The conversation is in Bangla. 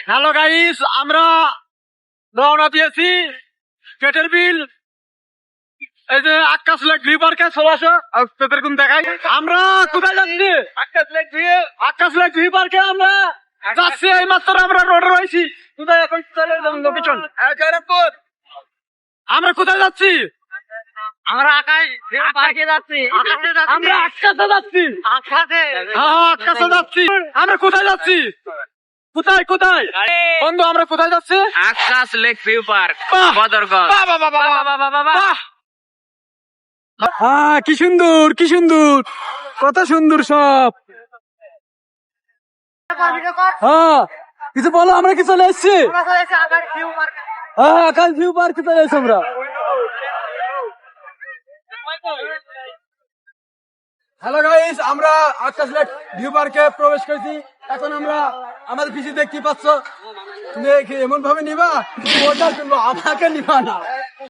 হ্যালো গাইস, আমরা রওনা দিয়েছি পেটের বিল। এই যে আকাশ লেক ভিউ পার্কে চলে আসো, পেটের কোন দেখাই। আমরা কোথায় যাচ্ছি? আকাশ লেক ভিউ পার্কে আমরা যাচ্ছি। এই মাত্র আমরা রোডে রয়েছি। কোথায় এখন লোকেশন? আমরা কোথায় যাচ্ছি? আমরা আকাশ পার্কে যাচ্ছি। আমরা আকাশে যাচ্ছি। হ্যাঁ, আকাশে যাচ্ছি। আমরা কোথায় যাচ্ছি? কোথায় কোথায় বন্ধু, আমরা কোথায় যাচ্ছি? আকাশ লেক ভিউ পার্ক বাহ! বদরগঞ্জ। বাহ, বাহ, বাহ, বাহ, বাহ, বাহ, বাহ। হ্যাঁ, কি সুন্দর কি সুন্দর, কত সুন্দর সব। হ্যাঁ, কিছু বলো, আমরা কি চলে এসছি? হ্যাঁ, আকাশ ভিউ পার্কে চলে এসছি আমরা। হ্যালো গাইস, আমরা আকাশ লেক ভিউ পার্কে প্রবেশ করেছি। এখন আমরা আমাদের পিছিয়ে দেখতে পাচ্ছ, তুমি এমন ভাবে নিবা ওটা শুনবো, আমাকে নিবা না।